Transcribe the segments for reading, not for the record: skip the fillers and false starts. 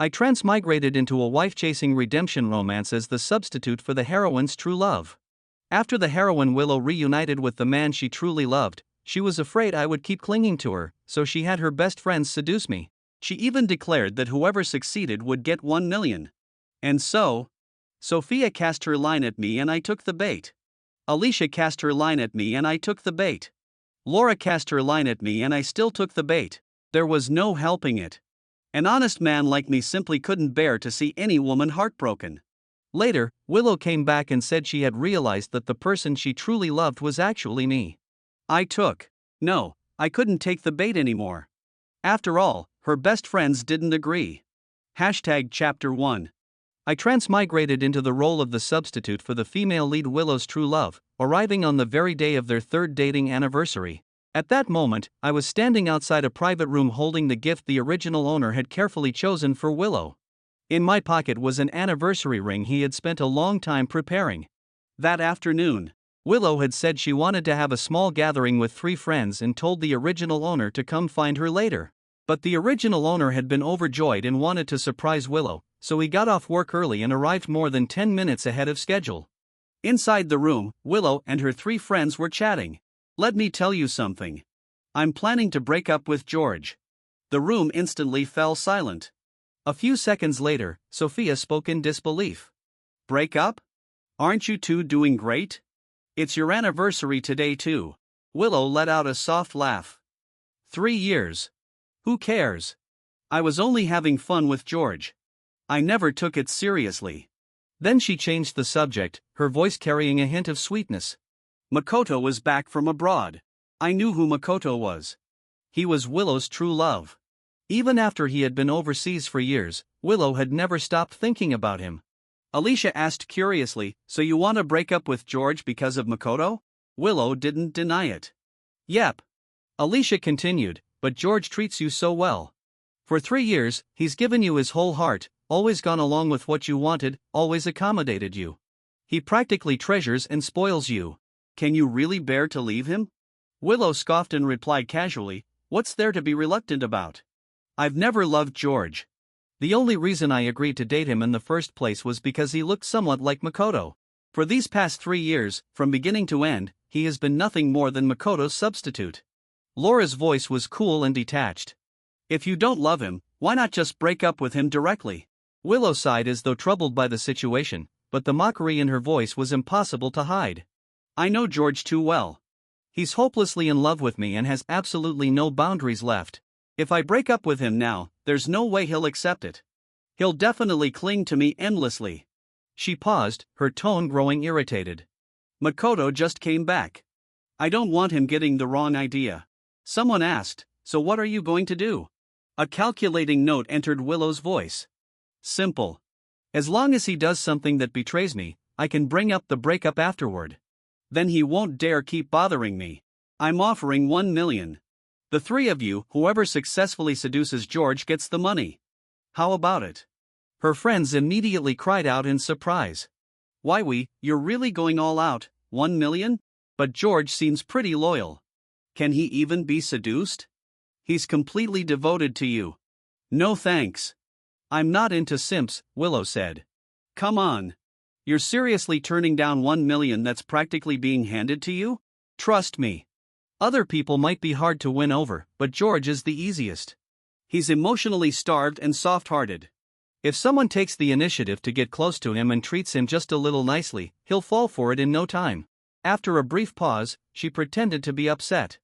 I transmigrated into a wife-chasing redemption romance as the substitute for the heroine's true love. After the heroine Willow reunited with the man she truly loved, she was afraid I would keep clinging to her, so she had her best friends seduce me. She even declared that whoever succeeded would get 1 million. And so, Sophia cast her line at me and I took the bait. Alicia cast her line at me and I took the bait. Laura cast her line at me and I still took the bait. There was no helping it. An honest man like me simply couldn't bear to see any woman heartbroken. Later, Willow came back and said she had realized that the person she truly loved was actually me. No, I couldn't take the bait anymore. After all, her best friends didn't agree. Chapter 1. I transmigrated into the role of the substitute for the female lead Willow's true love, arriving on the very day of their third dating anniversary. At that moment, I was standing outside a private room holding the gift the original owner had carefully chosen for Willow. In my pocket was an anniversary ring he had spent a long time preparing. That afternoon, Willow had said she wanted to have a small gathering with 3 friends and told the original owner to come find her later. But the original owner had been overjoyed and wanted to surprise Willow, so he got off work early and arrived more than 10 minutes ahead of schedule. Inside the room, Willow and her 3 friends were chatting. Let me tell you something. I'm planning to break up with George. The room instantly fell silent. A few seconds later, Sophia spoke in disbelief. Break up? Aren't you two doing great? It's your anniversary today too. Willow let out a soft laugh. 3 years. Who cares? I was only having fun with George. I never took it seriously. Then she changed the subject, her voice carrying a hint of sweetness. Makoto was back from abroad. I knew who Makoto was. He was Willow's true love. Even after he had been overseas for years, Willow had never stopped thinking about him. Alicia asked curiously, so you want to break up with George because of Makoto? Willow didn't deny it. Yep. Alicia continued, but George treats you so well. For 3 years, he's given you his whole heart, always gone along with what you wanted, always accommodated you. He practically treasures and spoils you. Can you really bear to leave him? Willow scoffed and replied casually, what's there to be reluctant about? I've never loved George. The only reason I agreed to date him in the first place was because he looked somewhat like Makoto. For these past 3 years, from beginning to end, he has been nothing more than Makoto's substitute. Laura's voice was cool and detached. If you don't love him, why not just break up with him directly? Willow sighed as though troubled by the situation, but the mockery in her voice was impossible to hide. I know George too well. He's hopelessly in love with me and has absolutely no boundaries left. If I break up with him now, there's no way he'll accept it. He'll definitely cling to me endlessly. She paused, her tone growing irritated. Makoto just came back. I don't want him getting the wrong idea. Someone asked, so what are you going to do? A calculating note entered Willow's voice. Simple. As long as he does something that betrays me, I can bring up the breakup afterward. Then he won't dare keep bothering me. I'm offering 1 million. The 3 of you, whoever successfully seduces George gets the money. How about it? Her friends immediately cried out in surprise. Why you're really going all out, 1 million? But George seems pretty loyal. Can he even be seduced? He's completely devoted to you. No thanks. I'm not into simps, Willow said. Come on. You're seriously turning down 1 million that's practically being handed to you? Trust me. Other people might be hard to win over, but George is the easiest. He's emotionally starved and soft-hearted. If someone takes the initiative to get close to him and treats him just a little nicely, he'll fall for it in no time. After a brief pause, she pretended to be upset.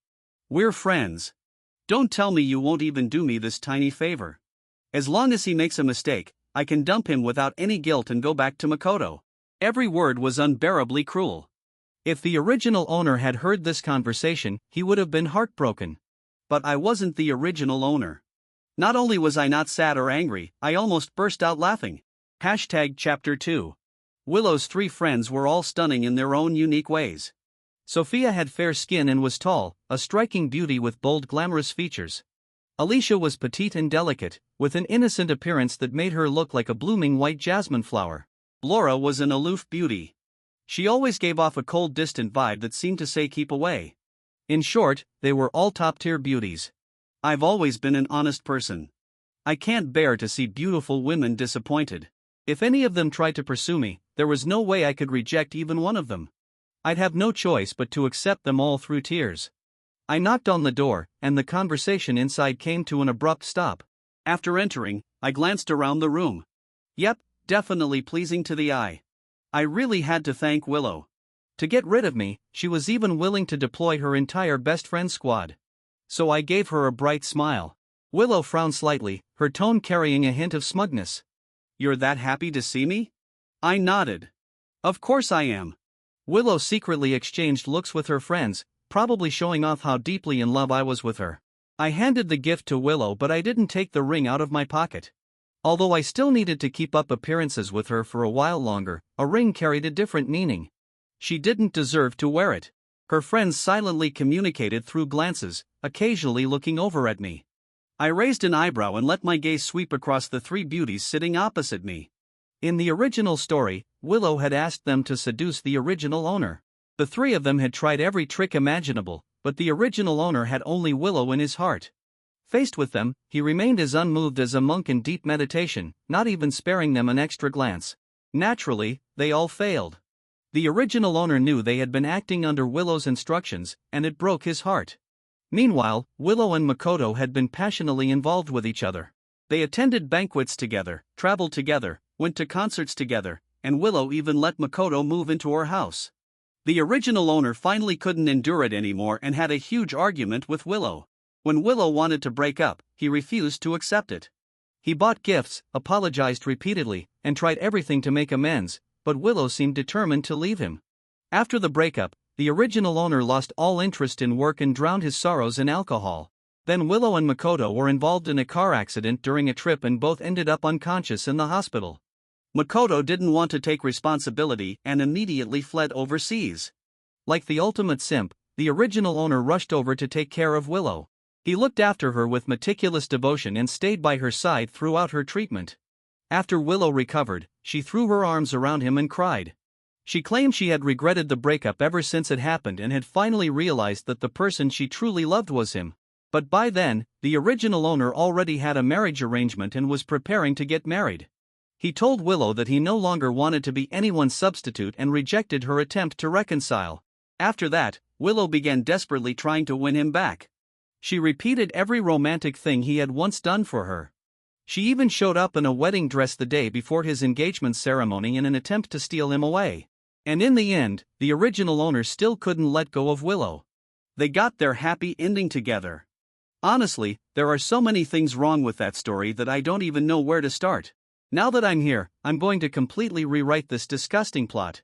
We're friends. Don't tell me you won't even do me this tiny favor. As long as he makes a mistake, I can dump him without any guilt and go back to Makoto. Every word was unbearably cruel. If the original owner had heard this conversation, he would have been heartbroken. But I wasn't the original owner. Not only was I not sad or angry, I almost burst out laughing. Chapter 2. Willow's 3 friends were all stunning in their own unique ways. Sophia had fair skin and was tall, a striking beauty with bold glamorous features. Alicia was petite and delicate, with an innocent appearance that made her look like a blooming white jasmine flower. Laura was an aloof beauty. She always gave off a cold, distant vibe that seemed to say keep away. In short, they were all top-tier beauties. I've always been an honest person. I can't bear to see beautiful women disappointed. If any of them tried to pursue me, there was no way I could reject even one of them. I'd have no choice but to accept them all through tears. I knocked on the door, and the conversation inside came to an abrupt stop. After entering, I glanced around the room. Yep, definitely pleasing to the eye. I really had to thank Willow. To get rid of me, she was even willing to deploy her entire best friend squad. So I gave her a bright smile. Willow frowned slightly, her tone carrying a hint of smugness. "You're that happy to see me?" I nodded. "Of course I am." Willow secretly exchanged looks with her friends, probably showing off how deeply in love I was with her. I handed the gift to Willow, but I didn't take the ring out of my pocket. Although I still needed to keep up appearances with her for a while longer, a ring carried a different meaning. She didn't deserve to wear it. Her friends silently communicated through glances, occasionally looking over at me. I raised an eyebrow and let my gaze sweep across the three beauties sitting opposite me. In the original story, Willow had asked them to seduce the original owner. The three of them had tried every trick imaginable, but the original owner had only Willow in his heart. Faced with them, he remained as unmoved as a monk in deep meditation, not even sparing them an extra glance. Naturally, they all failed. The original owner knew they had been acting under Willow's instructions, and it broke his heart. Meanwhile, Willow and Makoto had been passionately involved with each other. They attended banquets together, traveled together, went to concerts together, and Willow even let Makoto move into her house. The original owner finally couldn't endure it anymore and had a huge argument with Willow. When Willow wanted to break up, he refused to accept it. He bought gifts, apologized repeatedly, and tried everything to make amends, but Willow seemed determined to leave him. After the breakup, the original owner lost all interest in work and drowned his sorrows in alcohol. Then Willow and Makoto were involved in a car accident during a trip and both ended up unconscious in the hospital. Makoto didn't want to take responsibility and immediately fled overseas. Like the ultimate simp, the original owner rushed over to take care of Willow. He looked after her with meticulous devotion and stayed by her side throughout her treatment. After Willow recovered, she threw her arms around him and cried. She claimed she had regretted the breakup ever since it happened and had finally realized that the person she truly loved was him. But by then, the original owner already had a marriage arrangement and was preparing to get married. He told Willow that he no longer wanted to be anyone's substitute and rejected her attempt to reconcile. After that, Willow began desperately trying to win him back. She repeated every romantic thing he had once done for her. She even showed up in a wedding dress the day before his engagement ceremony in an attempt to steal him away. And in the end, the original owner still couldn't let go of Willow. They got their happy ending together. Honestly, there are so many things wrong with that story that I don't even know where to start. Now that I'm here, I'm going to completely rewrite this disgusting plot.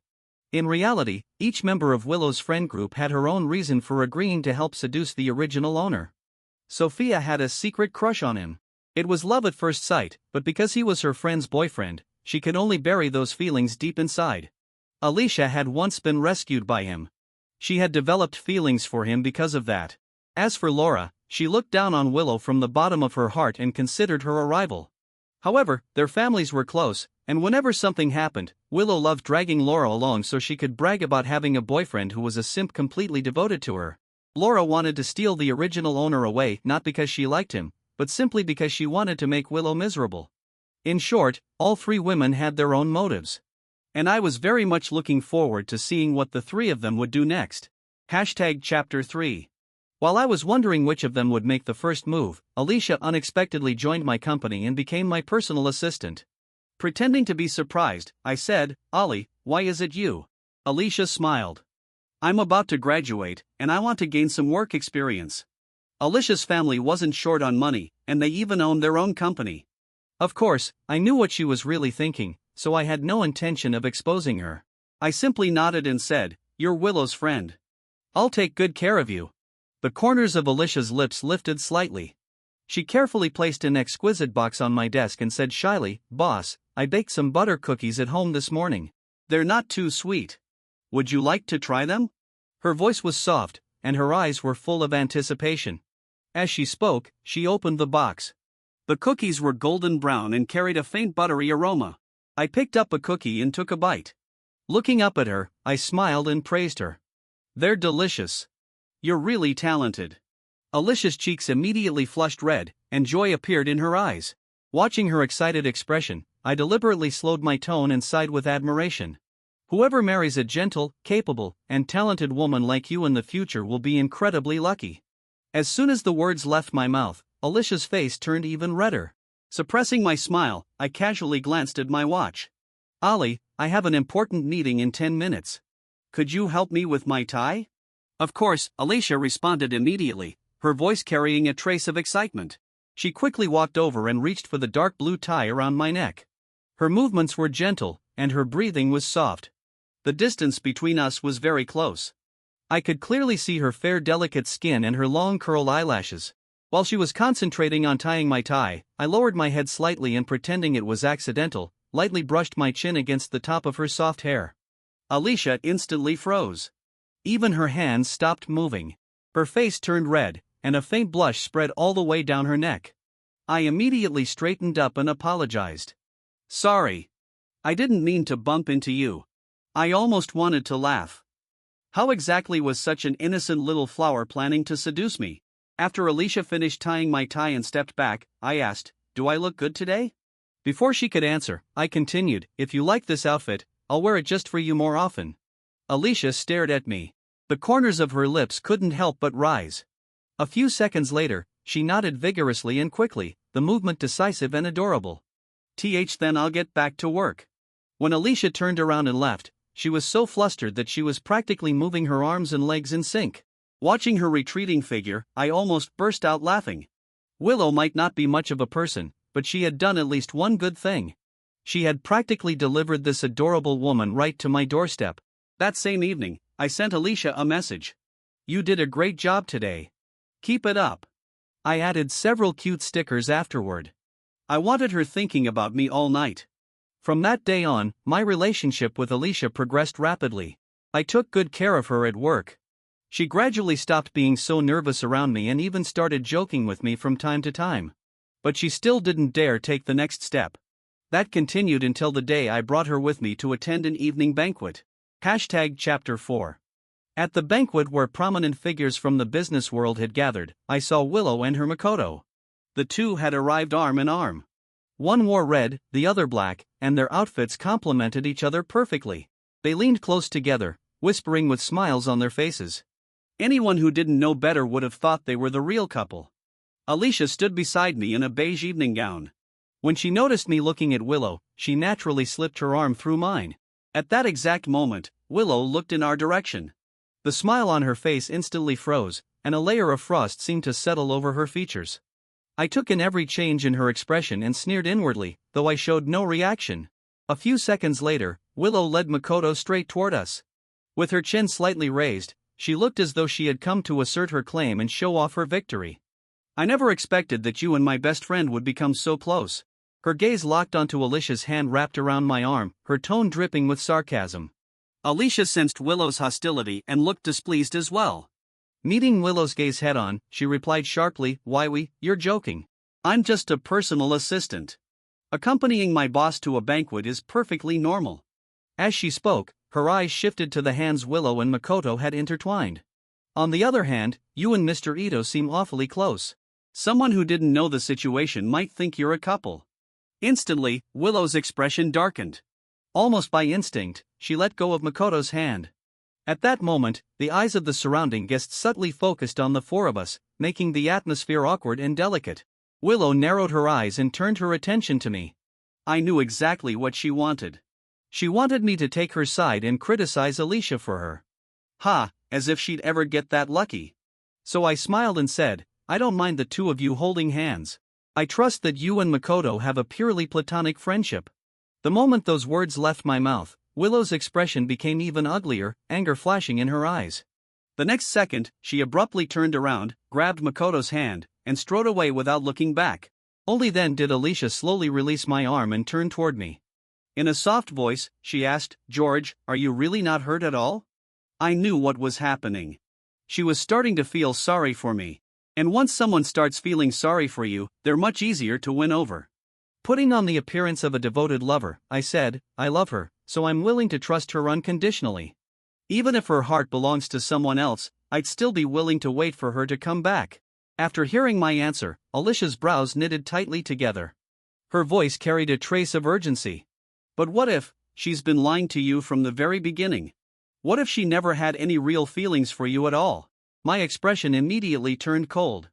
In reality, each member of Willow's friend group had her own reason for agreeing to help seduce the original owner. Sophia had a secret crush on him. It was love at first sight, but because he was her friend's boyfriend, she could only bury those feelings deep inside. Alicia had once been rescued by him. She had developed feelings for him because of that. As for Laura, she looked down on Willow from the bottom of her heart and considered her a rival. However, their families were close, and whenever something happened, Willow loved dragging Laura along so she could brag about having a boyfriend who was a simp completely devoted to her. Laura wanted to steal the original owner away not because she liked him, but simply because she wanted to make Willow miserable. In short, all three women had their own motives. And I was very much looking forward to seeing what the three of them would do next. Chapter 3. While I was wondering which of them would make the first move, Alicia unexpectedly joined my company and became my personal assistant. Pretending to be surprised, I said, "Ollie, why is it you?" Alicia smiled. "I'm about to graduate, and I want to gain some work experience." Alicia's family wasn't short on money, and they even owned their own company. Of course, I knew what she was really thinking, so I had no intention of exposing her. I simply nodded and said, "You're Willow's friend. I'll take good care of you." The corners of Alicia's lips lifted slightly. She carefully placed an exquisite box on my desk and said shyly, "Boss, I baked some butter cookies at home this morning. They're not too sweet. Would you like to try them?" Her voice was soft, and her eyes were full of anticipation. As she spoke, she opened the box. The cookies were golden brown and carried a faint buttery aroma. I picked up a cookie and took a bite. Looking up at her, I smiled and praised her. "They're delicious. You're really talented." Alicia's cheeks immediately flushed red, and joy appeared in her eyes. Watching her excited expression, I deliberately slowed my tone and sighed with admiration. Whoever marries a gentle, capable, and talented woman like you in the future will be incredibly lucky. As soon as the words left my mouth, Alicia's face turned even redder. Suppressing my smile, I casually glanced at my watch. "Ali, I have an important meeting in 10 minutes. Could you help me with my tie?" Of course, Alicia responded immediately, her voice carrying a trace of excitement. She quickly walked over and reached for the dark blue tie around my neck. Her movements were gentle, and her breathing was soft. The distance between us was very close. I could clearly see her fair, delicate skin and her long curled eyelashes. While she was concentrating on tying my tie, I lowered my head slightly and, pretending it was accidental, lightly brushed my chin against the top of her soft hair. Alicia instantly froze. Even her hands stopped moving. Her face turned red, and a faint blush spread all the way down her neck. I immediately straightened up and apologized. "Sorry. I didn't mean to bump into you." I almost wanted to laugh. How exactly was such an innocent little flower planning to seduce me? After Alicia finished tying my tie and stepped back, I asked, "Do I look good today?" Before she could answer, I continued, "If you like this outfit, I'll wear it just for you more often." Alicia stared at me. The corners of her lips couldn't help but rise. A few seconds later, she nodded vigorously and quickly, the movement decisive and adorable. Then I'll get back to work." When Alicia turned around and left, she was so flustered that she was practically moving her arms and legs in sync. Watching her retreating figure, I almost burst out laughing. Willow might not be much of a person, but she had done at least one good thing. She had practically delivered this adorable woman right to my doorstep. That same evening, I sent Alicia a message. "You did a great job today. Keep it up." I added several cute stickers afterward. I wanted her thinking about me all night. From that day on, my relationship with Alicia progressed rapidly. I took good care of her at work. She gradually stopped being so nervous around me and even started joking with me from time to time. But she still didn't dare take the next step. That continued until the day I brought her with me to attend an evening banquet. Chapter 4. At the banquet, where prominent figures from the business world had gathered, I saw Willow and her Makoto. The two had arrived arm in arm. One wore red, the other black, and their outfits complemented each other perfectly. They leaned close together, whispering with smiles on their faces. Anyone who didn't know better would have thought they were the real couple. Alicia stood beside me in a beige evening gown. When she noticed me looking at Willow, she naturally slipped her arm through mine. At that exact moment, Willow looked in our direction. The smile on her face instantly froze, and a layer of frost seemed to settle over her features. I took in every change in her expression and sneered inwardly, though I showed no reaction. A few seconds later, Willow led Makoto straight toward us. With her chin slightly raised, she looked as though she had come to assert her claim and show off her victory. "I never expected that you and my best friend would become so close." Her gaze locked onto Alicia's hand wrapped around my arm, her tone dripping with sarcasm. Alicia sensed Willow's hostility and looked displeased as well. Meeting Willow's gaze head-on, she replied sharply, "You're joking. I'm just a personal assistant. Accompanying my boss to a banquet is perfectly normal." As she spoke, her eyes shifted to the hands Willow and Makoto had intertwined. "On the other hand, you and Mr. Ito seem awfully close. Someone who didn't know the situation might think you're a couple." Instantly, Willow's expression darkened. Almost by instinct, she let go of Makoto's hand. At that moment, the eyes of the surrounding guests subtly focused on the four of us, making the atmosphere awkward and delicate. Willow narrowed her eyes and turned her attention to me. I knew exactly what she wanted. She wanted me to take her side and criticize Alicia for her. As if she'd ever get that lucky. So I smiled and said, "I don't mind the two of you holding hands. I trust that you and Makoto have a purely platonic friendship." The moment those words left my mouth, Willow's expression became even uglier, anger flashing in her eyes. The next second, she abruptly turned around, grabbed Makoto's hand, and strode away without looking back. Only then did Alicia slowly release my arm and turn toward me. In a soft voice, she asked, "George, are you really not hurt at all?" I knew what was happening. She was starting to feel sorry for me. And once someone starts feeling sorry for you, they're much easier to win over. Putting on the appearance of a devoted lover, I said, "I love her, so I'm willing to trust her unconditionally. Even if her heart belongs to someone else, I'd still be willing to wait for her to come back." After hearing my answer, Alicia's brows knitted tightly together. Her voice carried a trace of urgency. But what if she's been lying to you from the very beginning? What if she never had any real feelings for you at all? My expression immediately turned cold.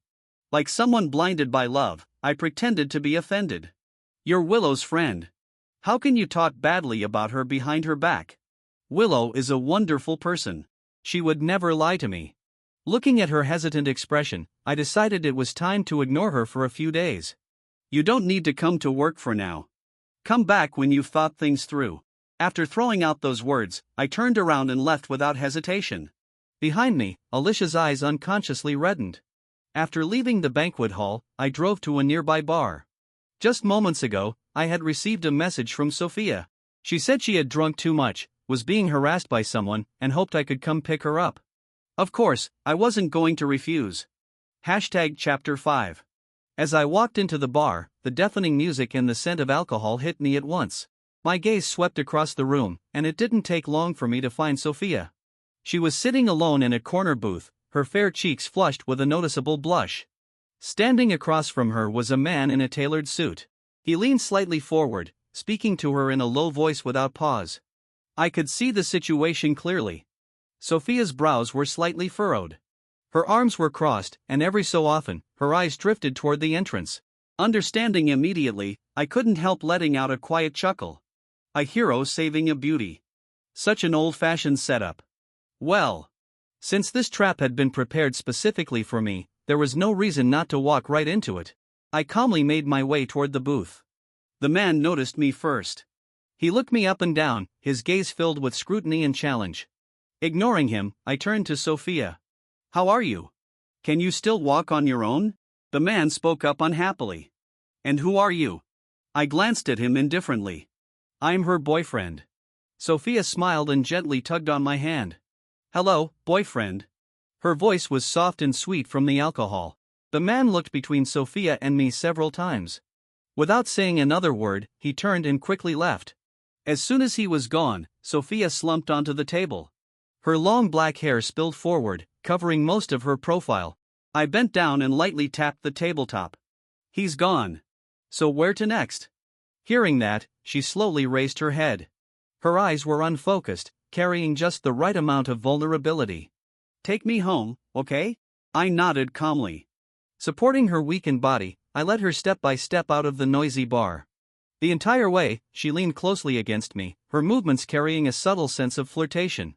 Like someone blinded by love, I pretended to be offended. You're Willow's friend. How can you talk badly about her behind her back? Willow is a wonderful person. She would never lie to me. Looking at her hesitant expression, I decided it was time to ignore her for a few days. You don't need to come to work for now. Come back when you've thought things through. After throwing out those words, I turned around and left without hesitation. Behind me, Alicia's eyes unconsciously reddened. After leaving the banquet hall, I drove to a nearby bar. Just moments ago, I had received a message from Sophia. She said she had drunk too much, was being harassed by someone, and hoped I could come pick her up. Of course, I wasn't going to refuse. Chapter 5. As I walked into the bar, the deafening music and the scent of alcohol hit me at once. My gaze swept across the room, and it didn't take long for me to find Sophia. She was sitting alone in a corner booth, her fair cheeks flushed with a noticeable blush. Standing across from her was a man in a tailored suit. He leaned slightly forward, speaking to her in a low voice without pause. I could see the situation clearly. Sophia's brows were slightly furrowed. Her arms were crossed, and every so often, her eyes drifted toward the entrance. Understanding immediately, I couldn't help letting out a quiet chuckle. A hero saving a beauty. Such an old-fashioned setup. Well, since this trap had been prepared specifically for me, there was no reason not to walk right into it. I calmly made my way toward the booth. The man noticed me first. He looked me up and down, his gaze filled with scrutiny and challenge. Ignoring him, I turned to Sophia. How are you? Can you still walk on your own? The man spoke up unhappily. And who are you? I glanced at him indifferently. I'm her boyfriend. Sophia smiled and gently tugged on my hand. Hello, boyfriend. Her voice was soft and sweet from the alcohol. The man looked between Sophia and me several times. Without saying another word, he turned and quickly left. As soon as he was gone, Sophia slumped onto the table. Her long black hair spilled forward, covering most of her profile. I bent down and lightly tapped the tabletop. He's gone. So where to next? Hearing that, she slowly raised her head. Her eyes were unfocused, carrying just the right amount of vulnerability. Take me home, okay? I nodded calmly. Supporting her weakened body, I led her step by step out of the noisy bar. The entire way, she leaned closely against me, her movements carrying a subtle sense of flirtation.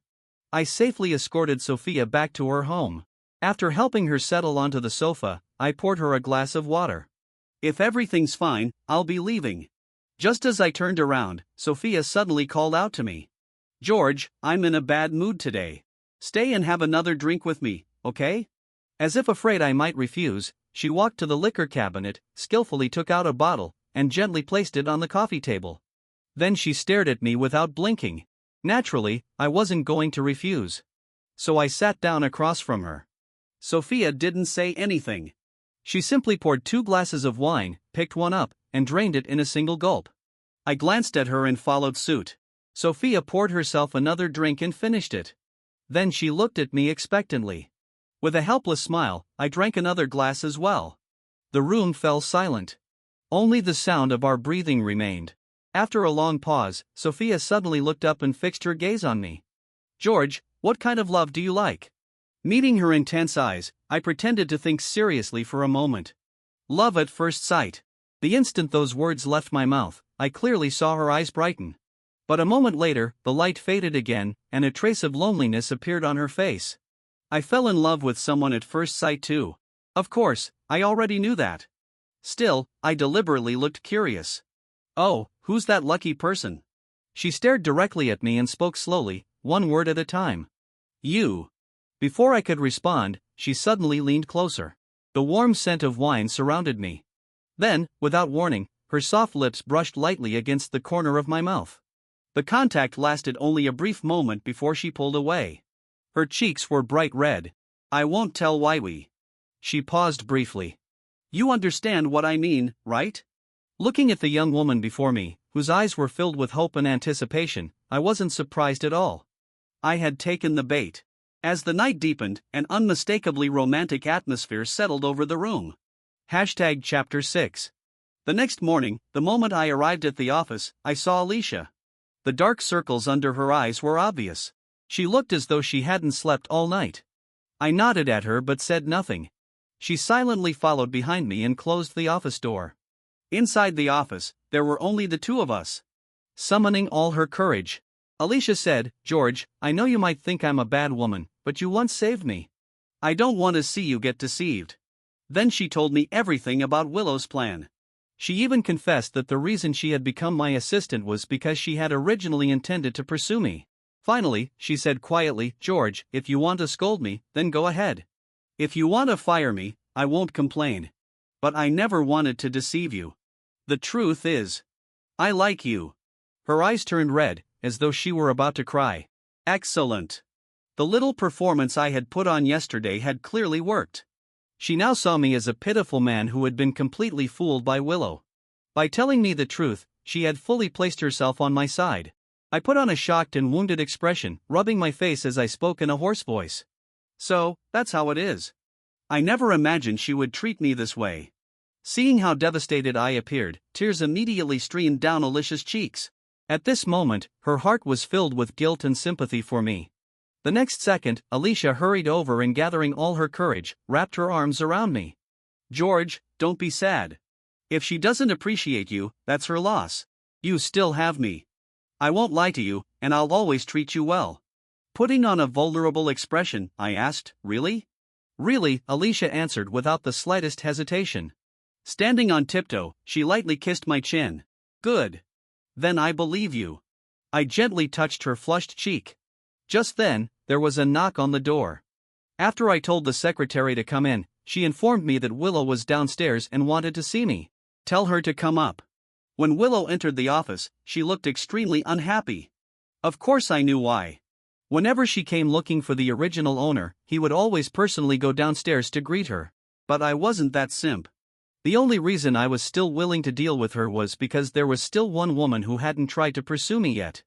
I safely escorted Sophia back to her home. After helping her settle onto the sofa, I poured her a glass of water. If everything's fine, I'll be leaving. Just as I turned around, Sophia suddenly called out to me. George, I'm in a bad mood today. Stay and have another drink with me, okay? As if afraid I might refuse, she walked to the liquor cabinet, skillfully took out a bottle, and gently placed it on the coffee table. Then she stared at me without blinking. Naturally, I wasn't going to refuse. So I sat down across from her. Sophia didn't say anything. She simply poured 2 glasses of wine, picked one up, and drained it in a single gulp. I glanced at her and followed suit. Sophia poured herself another drink and finished it. Then she looked at me expectantly. With a helpless smile, I drank another glass as well. The room fell silent. Only the sound of our breathing remained. After a long pause, Sophia suddenly looked up and fixed her gaze on me. George, what kind of love do you like? Meeting her intense eyes, I pretended to think seriously for a moment. Love at first sight. The instant those words left my mouth, I clearly saw her eyes brighten. But a moment later, the light faded again, and a trace of loneliness appeared on her face. I fell in love with someone at first sight too. Of course, I already knew that. Still, I deliberately looked curious. Oh, who's that lucky person? She stared directly at me and spoke slowly, one word at a time. You. Before I could respond, she suddenly leaned closer. The warm scent of wine surrounded me. Then, without warning, her soft lips brushed lightly against the corner of my mouth. The contact lasted only a brief moment before she pulled away. Her cheeks were bright red. I won't tell why we. She paused briefly. You understand what I mean, right? Looking at the young woman before me, whose eyes were filled with hope and anticipation, I wasn't surprised at all. I had taken the bait. As the night deepened, an unmistakably romantic atmosphere settled over the room. Chapter 6. The next morning, the moment I arrived at the office, I saw Alicia. The dark circles under her eyes were obvious. She looked as though she hadn't slept all night. I nodded at her but said nothing. She silently followed behind me and closed the office door. Inside the office, there were only the two of us. Summoning all her courage, Alicia said, "George, I know you might think I'm a bad woman, but you once saved me. I don't want to see you get deceived." Then she told me everything about Willow's plan. She even confessed that the reason she had become my assistant was because she had originally intended to pursue me. Finally, she said quietly, "George, if you want to scold me, then go ahead. If you want to fire me, I won't complain. But I never wanted to deceive you. The truth is, I like you." Her eyes turned red, as though she were about to cry. Excellent. The little performance I had put on yesterday had clearly worked. She now saw me as a pitiful man who had been completely fooled by Willow. By telling me the truth, she had fully placed herself on my side. I put on a shocked and wounded expression, rubbing my face as I spoke in a hoarse voice. "So, that's how it is. I never imagined she would treat me this way." Seeing how devastated I appeared, tears immediately streamed down Alicia's cheeks. At this moment, her heart was filled with guilt and sympathy for me. The next second, Alicia hurried over and gathering all her courage, wrapped her arms around me. "George, don't be sad. If she doesn't appreciate you, that's her loss. You still have me. I won't lie to you, and I'll always treat you well." Putting on a vulnerable expression, I asked, "Really?" "Really," Alicia answered without the slightest hesitation. Standing on tiptoe, she lightly kissed my chin. "Good. Then I believe you." I gently touched her flushed cheek. Just then, there was a knock on the door. After I told the secretary to come in, she informed me that Willow was downstairs and wanted to see me. "Tell her to come up." When Willow entered the office, she looked extremely unhappy. Of course I knew why. Whenever she came looking for the original owner, he would always personally go downstairs to greet her. But I wasn't that simp. The only reason I was still willing to deal with her was because there was still one woman who hadn't tried to pursue me yet.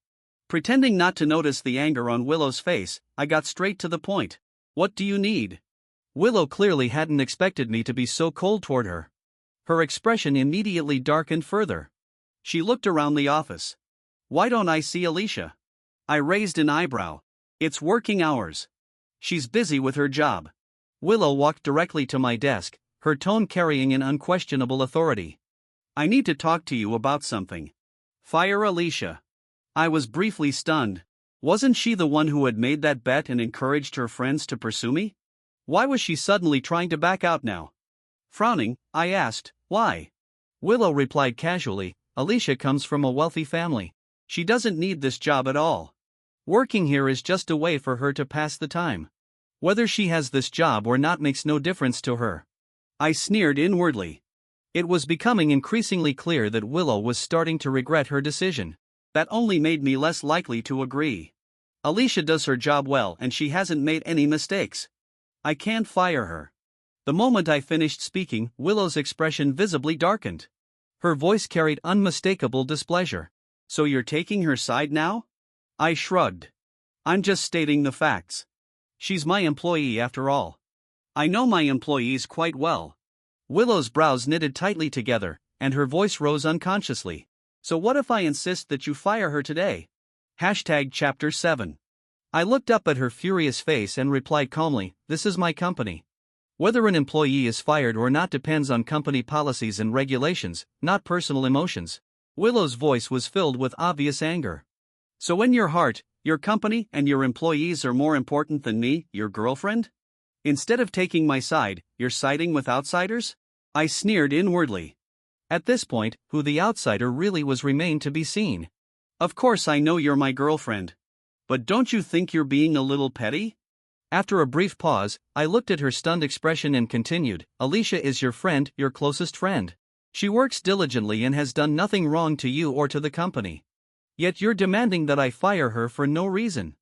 Pretending not to notice the anger on Willow's face, I got straight to the point. "What do you need?" Willow clearly hadn't expected me to be so cold toward her. Her expression immediately darkened further. She looked around the office. "Why don't I see Alicia?" I raised an eyebrow. "It's working hours. She's busy with her job." Willow walked directly to my desk, her tone carrying an unquestionable authority. "I need to talk to you about something." "Fire Alicia." I was briefly stunned. Wasn't she the one who had made that bet and encouraged her friends to pursue me? Why was she suddenly trying to back out now? Frowning, I asked, "Why?" Willow replied casually, "Alicia comes from a wealthy family. She doesn't need this job at all. Working here is just a way for her to pass the time. Whether she has this job or not makes no difference to her." I sneered inwardly. It was becoming increasingly clear that Willow was starting to regret her decision. That only made me less likely to agree. Alicia does her job well and she hasn't made any mistakes. I can't fire her. The moment I finished speaking, Willow's expression visibly darkened. Her voice carried unmistakable displeasure. "So you're taking her side now?" I shrugged. "I'm just stating the facts. She's my employee after all. I know my employees quite well." Willow's brows knitted tightly together, and her voice rose unconsciously. "So what if I insist that you fire her today?" Chapter 7. I looked up at her furious face and replied calmly, "This is my company. Whether an employee is fired or not depends on company policies and regulations, not personal emotions." Willow's voice was filled with obvious anger. "So in your heart, your company and your employees are more important than me, your girlfriend? Instead of taking my side, you're siding with outsiders?" I sneered inwardly. At this point, who the outsider really was remained to be seen. "Of course I know you're my girlfriend. But don't you think you're being a little petty?" After a brief pause, I looked at her stunned expression and continued, "Alicia is your friend, your closest friend. She works diligently and has done nothing wrong to you or to the company. Yet you're demanding that I fire her for no reason.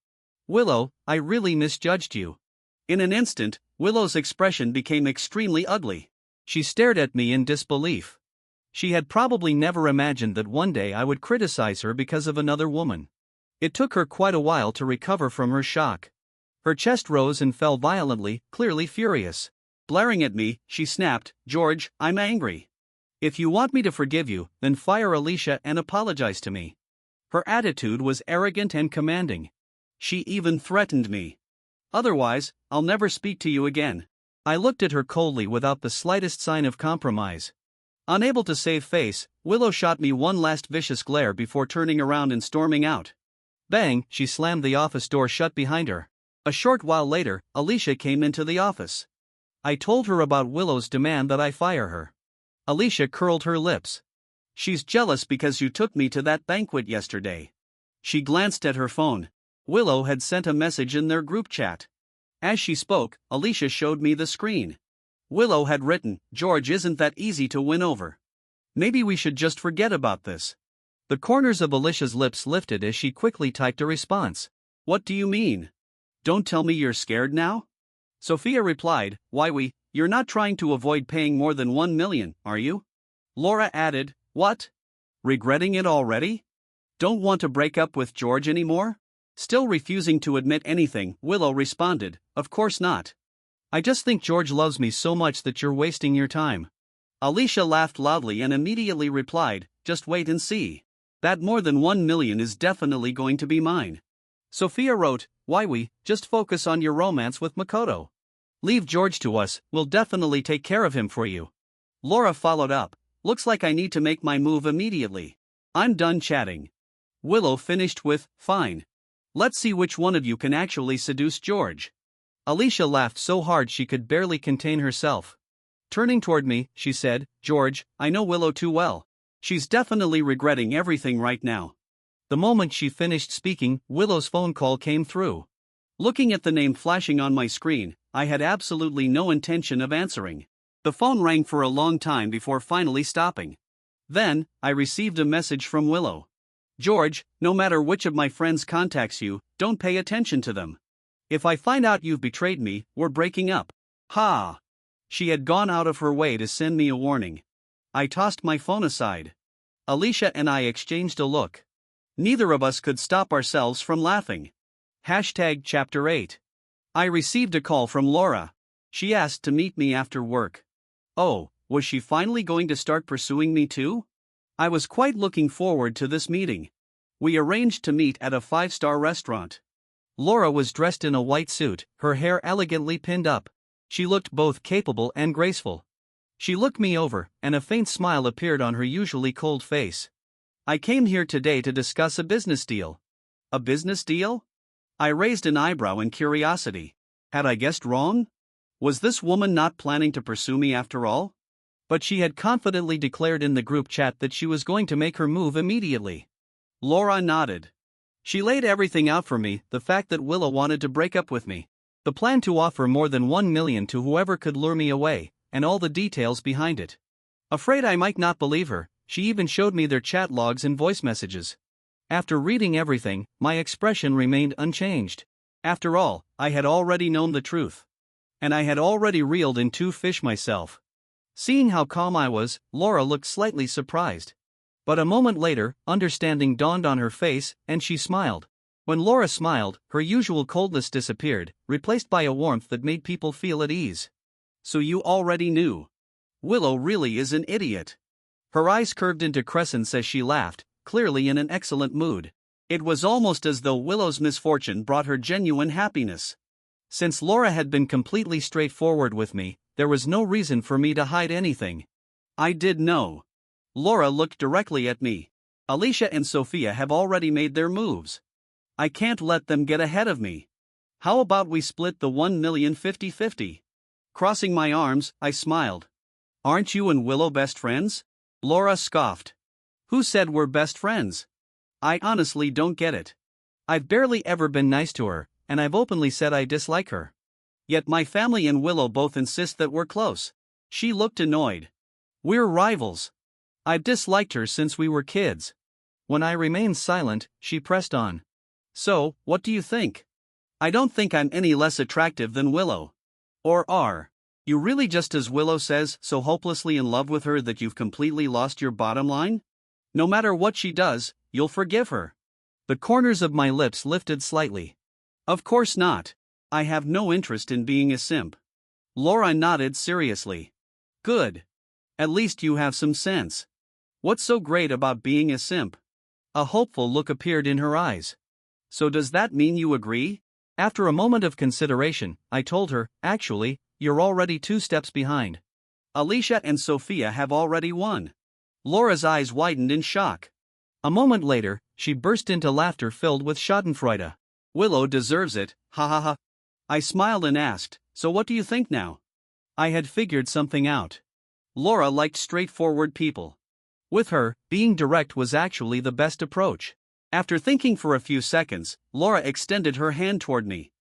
Willow, I really misjudged you." In an instant, Willow's expression became extremely ugly. She stared at me in disbelief. She had probably never imagined that one day I would criticize her because of another woman. It took her quite a while to recover from her shock. Her chest rose and fell violently, clearly furious. Blaring at me, she snapped, "George, I'm angry. If you want me to forgive you, then fire Alicia and apologize to me. Her attitude was arrogant and commanding. She even threatened me. Otherwise, I'll never speak to you again. I looked at her coldly without the slightest sign of compromise. Unable to save face, Willow shot me one last vicious glare before turning around and storming out. Bang, she slammed the office door shut behind her. A short while later, Alicia came into the office. I told her about Willow's demand that I fire her. Alicia curled her lips. She's jealous because you took me to that banquet yesterday. She glanced at her phone. Willow had sent a message in their group chat. As she spoke, Alicia showed me the screen. Willow had written, "George isn't that easy to win over. Maybe we should just forget about this." The corners of Alicia's lips lifted as she quickly typed a response. "What do you mean? Don't tell me you're scared now?" Sophia replied, "Why you're not trying to avoid paying more than 1 million, are you?" Laura added, "What? Regretting it already? Don't want to break up with George anymore?" Still refusing to admit anything, Willow responded, "Of course not. I just think George loves me so much that you're wasting your time." Alicia laughed loudly and immediately replied, "Just wait and see. That more than 1 million is definitely going to be mine." Sophia wrote, "Why just focus on your romance with Makoto. Leave George to us, we'll definitely take care of him for you." Laura followed up, "Looks like I need to make my move immediately. I'm done chatting." Willow finished with, "Fine. Let's see which one of you can actually seduce George." Alicia laughed so hard she could barely contain herself. Turning toward me, she said, "George, I know Willow too well. She's definitely regretting everything right now." The moment she finished speaking, Willow's phone call came through. Looking at the name flashing on my screen, I had absolutely no intention of answering. The phone rang for a long time before finally stopping. Then, I received a message from Willow. "George, no matter which of my friends contacts you, don't pay attention to them. If I find out you've betrayed me, we're breaking up." Ha! She had gone out of her way to send me a warning. I tossed my phone aside. Alicia and I exchanged a look. Neither of us could stop ourselves from laughing. Chapter 8. I received a call from Laura. She asked to meet me after work. Oh, was she finally going to start pursuing me too? I was quite looking forward to this meeting. We arranged to meet at a 5-star restaurant. Laura was dressed in a white suit, her hair elegantly pinned up. She looked both capable and graceful. She looked me over, and a faint smile appeared on her usually cold face. "I came here today to discuss a business deal." "A business deal?" I raised an eyebrow in curiosity. Had I guessed wrong? Was this woman not planning to pursue me after all? But she had confidently declared in the group chat that she was going to make her move immediately. Laura nodded. She laid everything out for me, the fact that Willow wanted to break up with me, the plan to offer more than 1 million to whoever could lure me away, and all the details behind it. Afraid I might not believe her, she even showed me their chat logs and voice messages. After reading everything, my expression remained unchanged. After all, I had already known the truth. And I had already reeled in 2 fish myself. Seeing how calm I was, Laura looked slightly surprised. But a moment later, understanding dawned on her face, and she smiled. When Laura smiled, her usual coldness disappeared, replaced by a warmth that made people feel at ease. "So you already knew. Willow really is an idiot." Her eyes curved into crescents as she laughed, clearly in an excellent mood. It was almost as though Willow's misfortune brought her genuine happiness. Since Laura had been completely straightforward with me, there was no reason for me to hide anything. I did know. Laura looked directly at me. "Alicia and Sophia have already made their moves. I can't let them get ahead of me. How about we split the 1 million 50-50? Crossing my arms, I smiled. "Aren't you and Willow best friends?" Laura scoffed. "Who said we're best friends? I honestly don't get it. I've barely ever been nice to her, and I've openly said I dislike her. Yet my family and Willow both insist that we're close." She looked annoyed. "We're rivals. I've disliked her since we were kids." When I remained silent, she pressed on. "So, what do you think? I don't think I'm any less attractive than Willow. Or are you really just as Willow says, so hopelessly in love with her that you've completely lost your bottom line? No matter what she does, you'll forgive her?" The corners of my lips lifted slightly. "Of course not. I have no interest in being a simp." Laura nodded seriously. "Good. At least you have some sense. What's so great about being a simp? A hopeful look appeared in her eyes. So does that mean you agree? After a moment of consideration, I told her, actually, you're already 2 steps behind. Alicia and Sophia have already won. Laura's eyes widened in shock. A moment later, she burst into laughter filled with schadenfreude. Willow deserves it, ha ha ha. I smiled and asked, so what do you think now? I had figured something out. Laura liked straightforward people. With her, being direct was actually the best approach. After thinking for a few seconds, Laura extended her hand toward me.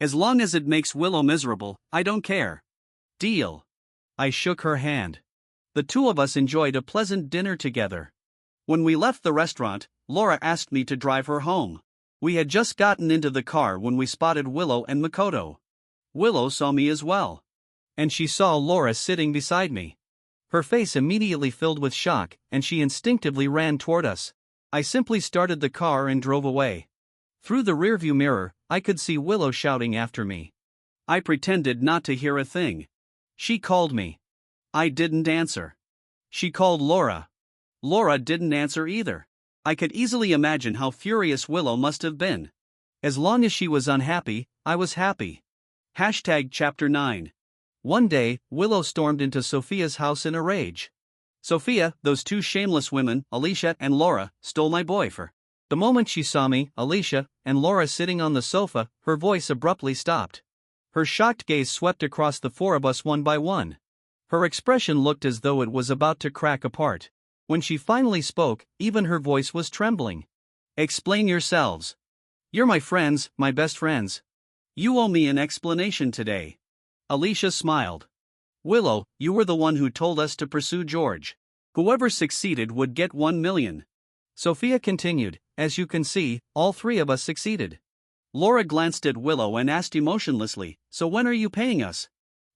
As long as it makes Willow miserable, I don't care. Deal. I shook her hand. The 2 of us enjoyed a pleasant dinner together. When we left the restaurant, Laura asked me to drive her home. We had just gotten into the car when we spotted Willow and Makoto. Willow saw me as well. And she saw Laura sitting beside me. Her face immediately filled with shock, and she instinctively ran toward us. I simply started the car and drove away. Through the rearview mirror, I could see Willow shouting after me. I pretended not to hear a thing. She called me. I didn't answer. She called Laura. Laura didn't answer either. I could easily imagine how furious Willow must have been. As long as she was unhappy, I was happy. Chapter 9. One day, Willow stormed into Sophia's house in a rage. Sophia, those 2 shameless women, Alicia and Laura, stole my boyfriend. The moment she saw me, Alicia, and Laura sitting on the sofa, her voice abruptly stopped. Her shocked gaze swept across the 4 of us one by one. Her expression looked as though it was about to crack apart. When she finally spoke, even her voice was trembling. Explain yourselves. You're my friends, my best friends. You owe me an explanation today. Alicia smiled. Willow, you were the one who told us to pursue George. Whoever succeeded would get 1 million. Sophia continued, as you can see, all 3 of us succeeded. Laura glanced at Willow and asked emotionlessly, so when are you paying us?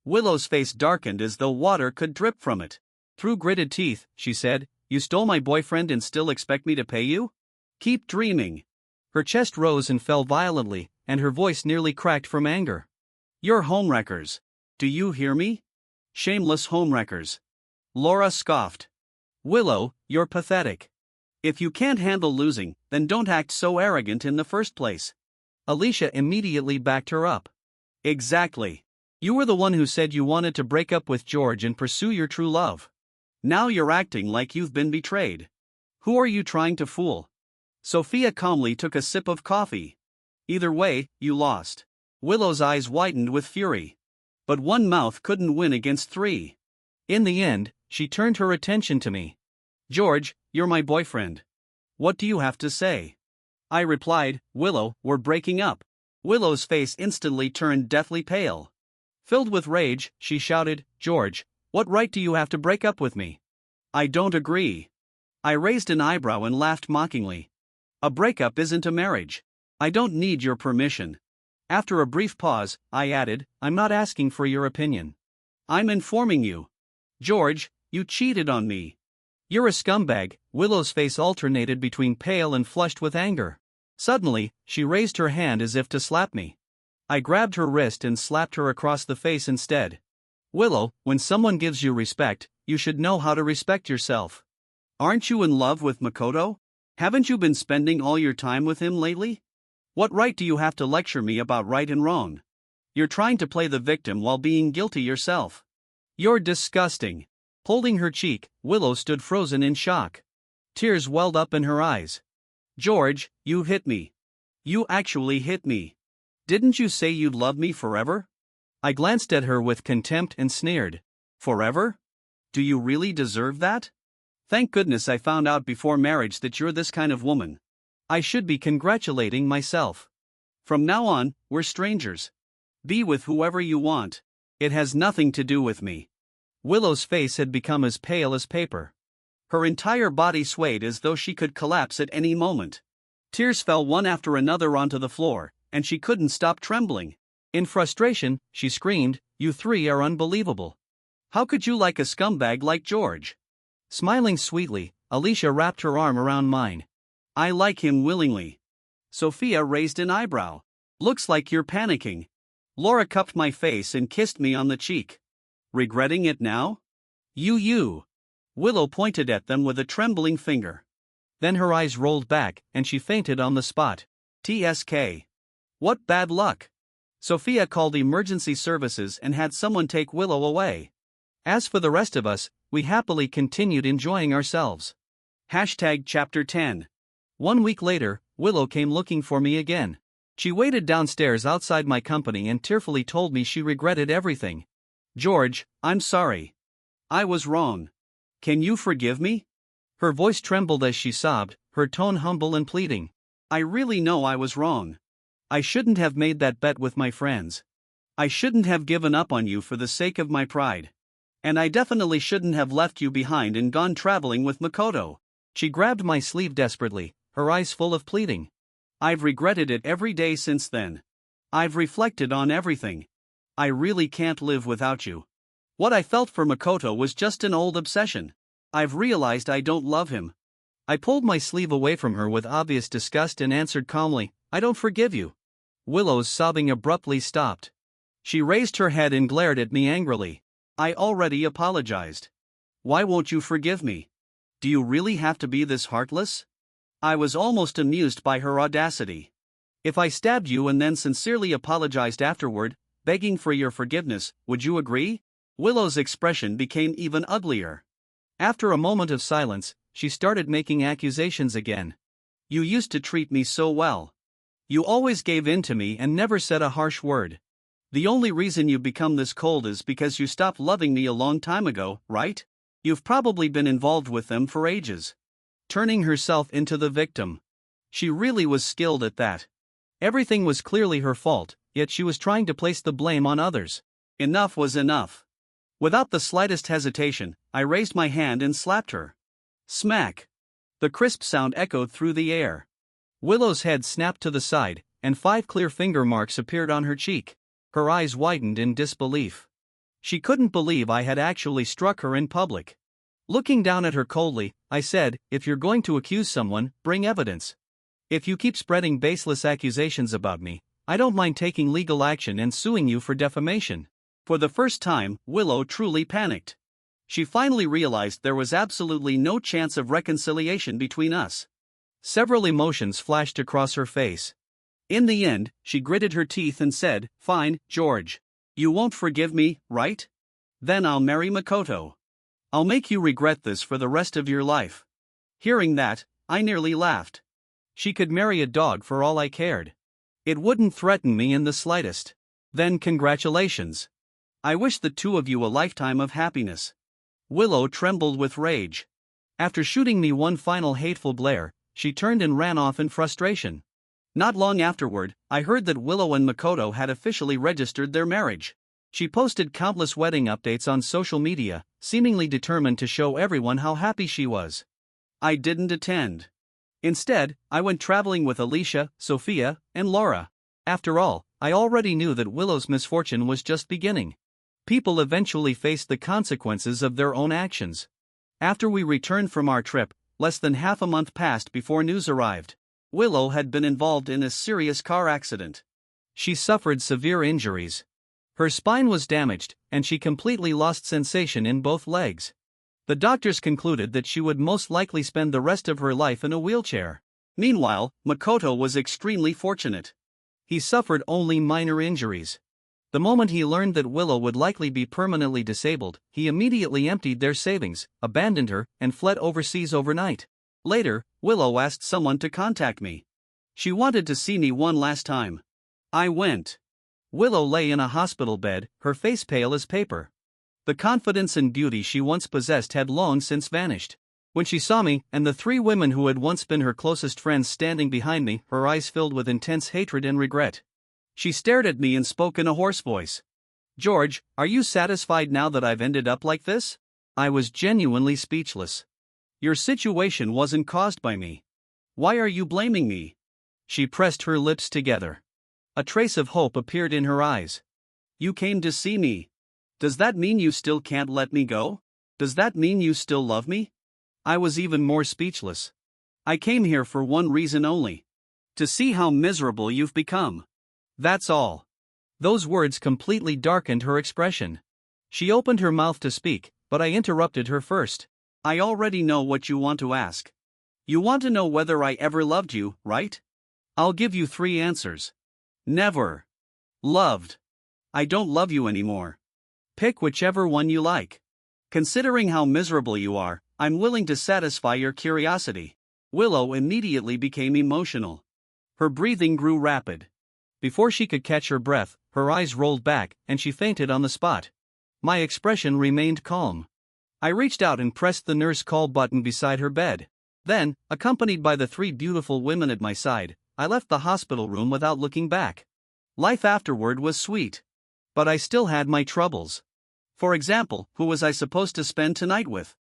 Willow's face darkened as though water could drip from it. Through gritted teeth, she said, you stole my boyfriend and still expect me to pay you? Keep dreaming. Her chest rose and fell violently, and her voice nearly cracked from anger. You're homewreckers. Do you hear me? Shameless homewreckers. Laura scoffed. Willow, you're pathetic. If you can't handle losing, then don't act so arrogant in the first place. Alicia immediately backed her up. Exactly. You were the one who said you wanted to break up with George and pursue your true love. Now you're acting like you've been betrayed. Who are you trying to fool? Sophia calmly took a sip of coffee. Either way, you lost. Willow's eyes widened with fury. But one mouth couldn't win against 3. In the end, she turned her attention to me. George, you're my boyfriend. What do you have to say? I replied, Willow, we're breaking up. Willow's face instantly turned deathly pale. Filled with rage, she shouted, George, what right do you have to break up with me? I don't agree. I raised an eyebrow and laughed mockingly. A breakup isn't a marriage. I don't need your permission. After a brief pause, I added, I'm not asking for your opinion. I'm informing you. George, you cheated on me. You're a scumbag. Willow's face alternated between pale and flushed with anger. Suddenly, she raised her hand as if to slap me. I grabbed her wrist and slapped her across the face instead. Willow, when someone gives you respect, you should know how to respect yourself. Aren't you in love with Makoto? Haven't you been spending all your time with him lately? What right do you have to lecture me about right and wrong? You're trying to play the victim while being guilty yourself. You're disgusting. Holding her cheek, Willow stood frozen in shock. Tears welled up in her eyes. George, you hit me. You actually hit me. Didn't you say you'd love me forever? I glanced at her with contempt and sneered. Forever? Do you really deserve that? Thank goodness I found out before marriage that you're this kind of woman. I should be congratulating myself. From now on, we're strangers. Be with whoever you want. It has nothing to do with me. Willow's face had become as pale as paper. Her entire body swayed as though she could collapse at any moment. Tears fell one after another onto the floor, and she couldn't stop trembling. In frustration, she screamed, "You 3 are unbelievable. How could you like a scumbag like George?" Smiling sweetly, Alicia wrapped her arm around mine. I like him willingly. Sophia raised an eyebrow. Looks like you're panicking. Laura cupped my face and kissed me on the cheek. Regretting it now? You. Willow pointed at them with a trembling finger. Then her eyes rolled back, and she fainted on the spot. TSK. What bad luck. Sophia called emergency services and had someone take Willow away. As for the rest of us, we happily continued enjoying ourselves. Chapter 10. 1 week later, Willow came looking for me again. She waited downstairs outside my company and tearfully told me she regretted everything. George, I'm sorry. I was wrong. Can you forgive me? Her voice trembled as she sobbed, her tone humble and pleading. I really know I was wrong. I shouldn't have made that bet with my friends. I shouldn't have given up on you for the sake of my pride. And I definitely shouldn't have left you behind and gone traveling with Makoto. She grabbed my sleeve desperately, her eyes full of pleading. I've regretted it every day since then. I've reflected on everything. I really can't live without you. What I felt for Makoto was just an old obsession. I've realized I don't love him. I pulled my sleeve away from her with obvious disgust and answered calmly, I don't forgive you. Willow's sobbing abruptly stopped. She raised her head and glared at me angrily. I already apologized. Why won't you forgive me? Do you really have to be this heartless? I was almost amused by her audacity. If I stabbed you and then sincerely apologized afterward, begging for your forgiveness, would you agree? Willow's expression became even uglier. After a moment of silence, she started making accusations again. You used to treat me so well. You always gave in to me and never said a harsh word. The only reason you've become this cold is because you stopped loving me a long time ago, right? You've probably been involved with them for ages. Turning herself into the victim. She really was skilled at that. Everything was clearly her fault, yet she was trying to place the blame on others. Enough was enough. Without the slightest hesitation, I raised my hand and slapped her. Smack! The crisp sound echoed through the air. Willow's head snapped to the side, and 5 clear finger marks appeared on her cheek. Her eyes widened in disbelief. She couldn't believe I had actually struck her in public. Looking down at her coldly, I said, if you're going to accuse someone, bring evidence. If you keep spreading baseless accusations about me, I don't mind taking legal action and suing you for defamation. For the first time, Willow truly panicked. She finally realized there was absolutely no chance of reconciliation between us. Several emotions flashed across her face. In the end, she gritted her teeth and said, Fine, George. You won't forgive me, right? Then I'll marry Makoto. I'll make you regret this for the rest of your life. Hearing that, I nearly laughed. She could marry a dog for all I cared. It wouldn't threaten me in the slightest. Then congratulations. I wish the two of you a lifetime of happiness. Willow trembled with rage. After shooting me one final hateful glare, she turned and ran off in frustration. Not long afterward, I heard that Willow and Makoto had officially registered their marriage. She posted countless wedding updates on social media, seemingly determined to show everyone how happy she was. I didn't attend. Instead, I went traveling with Alicia, Sophia, and Laura. After all, I already knew that Willow's misfortune was just beginning. People eventually faced the consequences of their own actions. After we returned from our trip, less than half a month passed before news arrived. Willow had been involved in a serious car accident. She suffered severe injuries. Her spine was damaged, and she completely lost sensation in both legs. The doctors concluded that she would most likely spend the rest of her life in a wheelchair. Meanwhile, Makoto was extremely fortunate. He suffered only minor injuries. The moment he learned that Willow would likely be permanently disabled, he immediately emptied their savings, abandoned her, and fled overseas overnight. Later, Willow asked someone to contact me. She wanted to see me one last time. I went. Willow lay in a hospital bed, her face pale as paper. The confidence and beauty she once possessed had long since vanished. When she saw me, and the 3 women who had once been her closest friends standing behind me, her eyes filled with intense hatred and regret. She stared at me and spoke in a hoarse voice. George, are you satisfied now that I've ended up like this? I was genuinely speechless. Your situation wasn't caused by me. Why are you blaming me? She pressed her lips together. A trace of hope appeared in her eyes. You came to see me. Does that mean you still can't let me go? Does that mean you still love me? I was even more speechless. I came here for one reason only. To see how miserable you've become. That's all. Those words completely darkened her expression. She opened her mouth to speak, but I interrupted her first. I already know what you want to ask. You want to know whether I ever loved you, right? I'll give you 3 answers. Never. Loved. I don't love you anymore. Pick whichever one you like. Considering how miserable you are, I'm willing to satisfy your curiosity. Willow immediately became emotional. Her breathing grew rapid. Before she could catch her breath, her eyes rolled back, and she fainted on the spot. My expression remained calm. I reached out and pressed the nurse call button beside her bed. Then, accompanied by the 3 beautiful women at my side, I left the hospital room without looking back. Life afterward was sweet. But I still had my troubles. For example, who was I supposed to spend tonight with?